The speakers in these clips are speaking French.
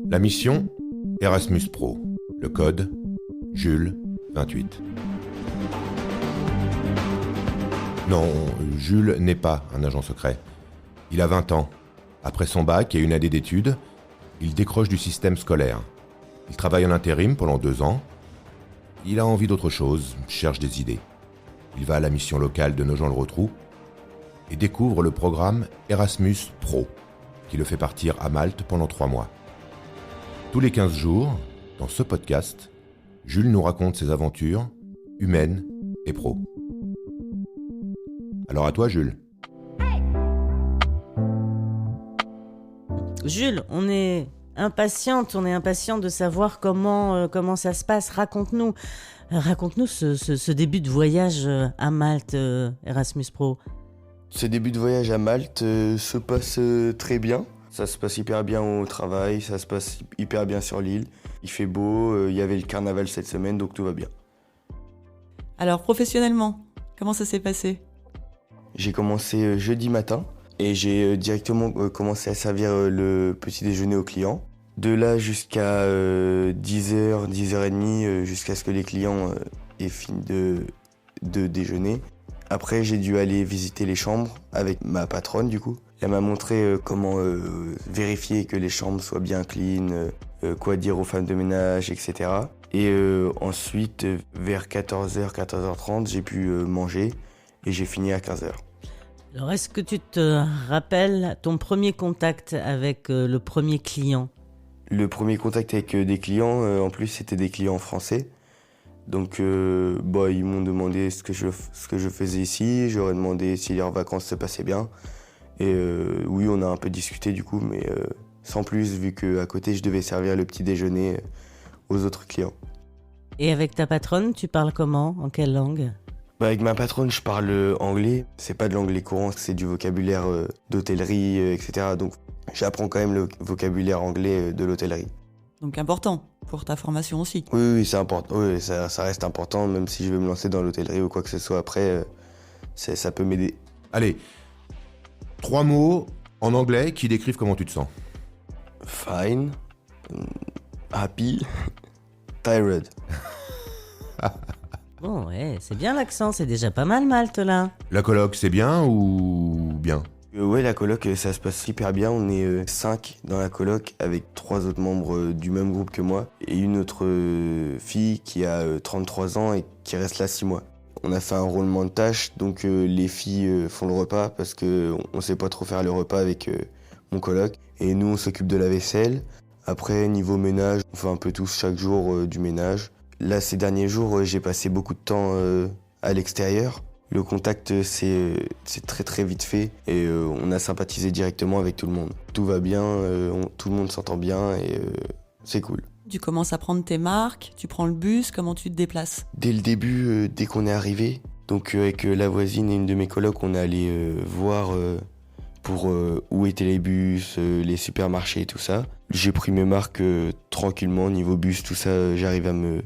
La mission, Erasmus Pro. Le code, Jules, 28. Non, Jules n'est pas un agent secret. Il a 20 ans. Après son bac et une année d'études, il décroche du système scolaire. Il travaille en intérim pendant 2 ans. Il a envie d'autre chose, cherche des idées. Il va à la mission locale de Nogent-le-Rotrou et découvre le programme Erasmus Pro, qui le fait partir à Malte pendant 3 mois. Tous les 15 jours, dans ce podcast, Jules nous raconte ses aventures humaines et pro. Alors à toi, Jules. Jules, on est impatient de savoir comment ça se passe. Raconte-nous ce début de voyage à Malte, Erasmus Pro. Ce début de voyage à Malte se passe très bien. Ça se passe hyper bien au travail, ça se passe hyper bien sur l'île. Il fait beau, il y avait le carnaval cette semaine, donc tout va bien. Alors, professionnellement, comment ça s'est passé ? J'ai commencé jeudi matin et j'ai directement commencé à servir le petit déjeuner aux clients. De là jusqu'à 10h, 10h30, jusqu'à ce que les clients aient fini de déjeuner. Après, j'ai dû aller visiter les chambres avec ma patronne, du coup. Elle m'a montré comment vérifier que les chambres soient bien clean, quoi dire aux femmes de ménage, etc. Et ensuite, vers 14h, 14h30, j'ai pu manger et j'ai fini à 15h. Alors, est-ce que tu te rappelles ton premier contact avec le premier client ? Le premier contact avec des clients, en plus, c'était des clients français. Donc, ils m'ont demandé ce que je faisais ici. J'aurais demandé si leurs vacances se passaient bien. Et oui, on a un peu discuté du coup, mais sans plus, vu qu'à côté, je devais servir le petit déjeuner aux autres clients. Et avec ta patronne, tu parles comment ? En quelle langue ? Avec ma patronne, je parle anglais. C'est pas de l'anglais courant, c'est du vocabulaire d'hôtellerie, etc. Donc, j'apprends quand même le vocabulaire anglais de l'hôtellerie. Donc important pour ta formation aussi. Oui, c'est important. Oui, ça reste important, même si je veux me lancer dans l'hôtellerie ou quoi que ce soit après, ça peut m'aider. Allez, 3 mots en anglais qui décrivent comment tu te sens. Fine, happy, tired. Bon, ouais, c'est bien l'accent, c'est déjà pas mal Malte, là. La coloc, c'est bien ou bien ? Ouais, la coloc, ça se passe hyper bien. On est 5 dans la coloc avec 3 autres membres du même groupe que moi et une autre fille qui a 33 ans et qui reste là 6 mois. On a fait un roulement de tâches, donc les filles font le repas parce qu'on sait pas trop faire le repas avec mon coloc. Et nous, on s'occupe de la vaisselle. Après, niveau ménage, on fait un peu tous chaque jour du ménage. Là, ces derniers jours, j'ai passé beaucoup de temps à l'extérieur. Le contact, c'est très très vite fait et on a sympathisé directement avec tout le monde. Tout va bien, tout le monde s'entend bien et c'est cool. Tu commences à prendre tes marques, tu prends le bus, comment tu te déplaces ? Dès le début, dès qu'on est arrivé, donc avec la voisine et une de mes colocs, on est allé voir pour où étaient les bus, les supermarchés et tout ça. J'ai pris mes marques tranquillement, niveau bus, tout ça, j'arrive à me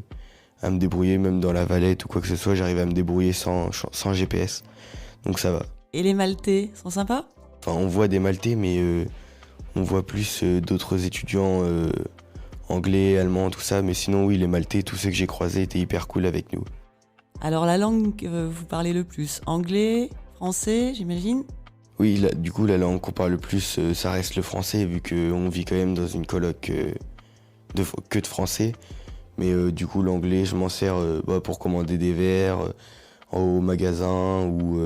débrouiller, même dans la Valette ou quoi que ce soit, j'arrive à me débrouiller sans GPS, donc ça va. Et les Maltais sont sympas ? Enfin, on voit des Maltais, mais on voit plus d'autres étudiants anglais, allemands, tout ça, mais sinon oui, les Maltais, tous ceux que j'ai croisés étaient hyper cool avec nous. Alors la langue que vous parlez le plus, anglais, français, j'imagine ? Oui, du coup, la langue qu'on parle le plus, ça reste le français, vu qu'on vit quand même dans une coloc que de français. Mais du coup, l'anglais, je m'en sers pour commander des verres au magasin ou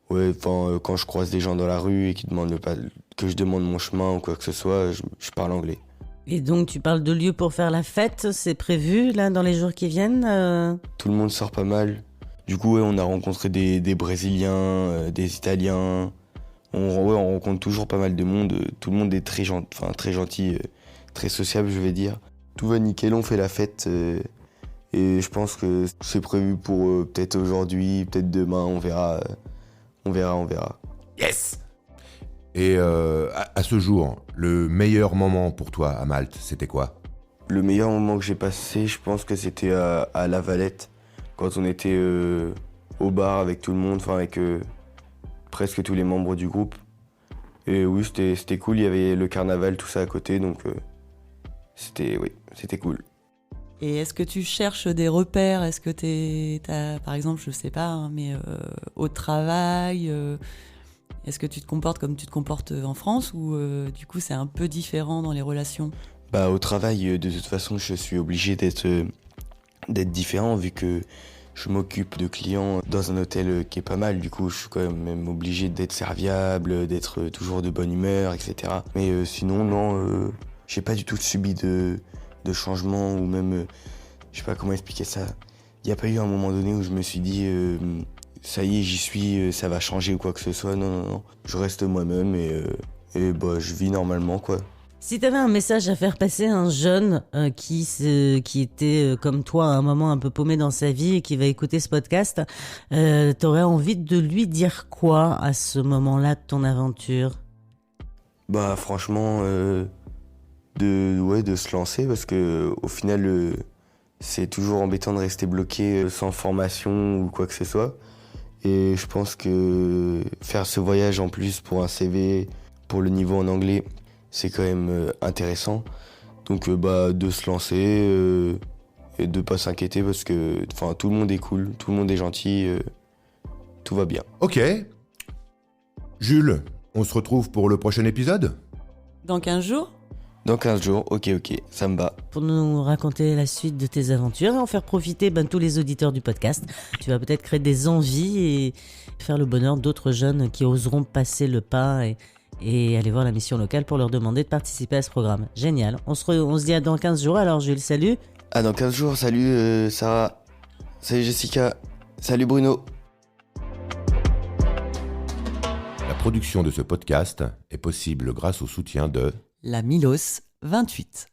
quand je croise des gens dans la rue et que je demande mon chemin ou quoi que ce soit, je parle anglais. Et donc, tu parles de lieux pour faire la fête, c'est prévu, là, dans les jours qui viennent Tout le monde sort pas mal. Du coup, on a rencontré des Brésiliens, des Italiens. On rencontre toujours pas mal de monde. Tout le monde est très gentil, très sociable, je vais dire. Tout va nickel, on fait la fête. Et je pense que c'est prévu pour peut-être aujourd'hui, peut-être demain, on verra. On verra. Yes ! Et à ce jour, le meilleur moment pour toi à Malte, c'était quoi ? Le meilleur moment que j'ai passé, je pense que c'était à La Valette, quand on était au bar avec tout le monde, avec presque tous les membres du groupe. Et oui, c'était cool, il y avait le carnaval, tout ça à côté, donc c'était cool. Et est-ce que tu cherches des repères? Est-ce que t'as, par exemple, je sais pas, hein, mais au travail, est-ce que tu te comportes comme tu te comportes en France ou du coup c'est un peu différent dans les relations? Bah, au travail, de toute façon, je suis obligé d'être différent vu que je m'occupe de clients dans un hôtel qui est pas mal. Du coup, je suis quand même obligé d'être serviable, d'être toujours de bonne humeur, etc. Mais sinon, non, j'ai pas du tout subi de changement ou même, je sais pas comment expliquer ça. Il n'y a pas eu un moment donné où je me suis dit, ça y est, j'y suis, ça va changer ou quoi que ce soit. Non, non, non. Je reste moi-même et bah, je vis normalement, quoi. Si tu avais un message à faire passer à un jeune qui était comme toi à un moment un peu paumé dans sa vie et qui va écouter ce podcast, t'aurais envie de lui dire quoi à ce moment-là de ton aventure? Bah franchement, de se lancer parce que au final, c'est toujours embêtant de rester bloqué sans formation ou quoi que ce soit. Et je pense que faire ce voyage en plus pour un CV, pour le niveau en anglais, c'est quand même intéressant. Donc bah de se lancer et de pas s'inquiéter parce que tout le monde est cool, tout le monde est gentil, tout va bien. Ok. Jules, on se retrouve pour le prochain épisode ? Dans 15 jours? Dans 15 jours, ok, ça me va. Pour nous raconter la suite de tes aventures et en faire profiter tous les auditeurs du podcast. Tu vas peut-être créer des envies et faire le bonheur d'autres jeunes qui oseront passer le pas et aller voir la mission locale pour leur demander de participer à ce programme. Génial. On se dit à dans 15 jours. Alors Jules, salut. À dans 15 jours, salut Sarah, salut Jessica, salut Bruno. La production de ce podcast est possible grâce au soutien de La Milos 28.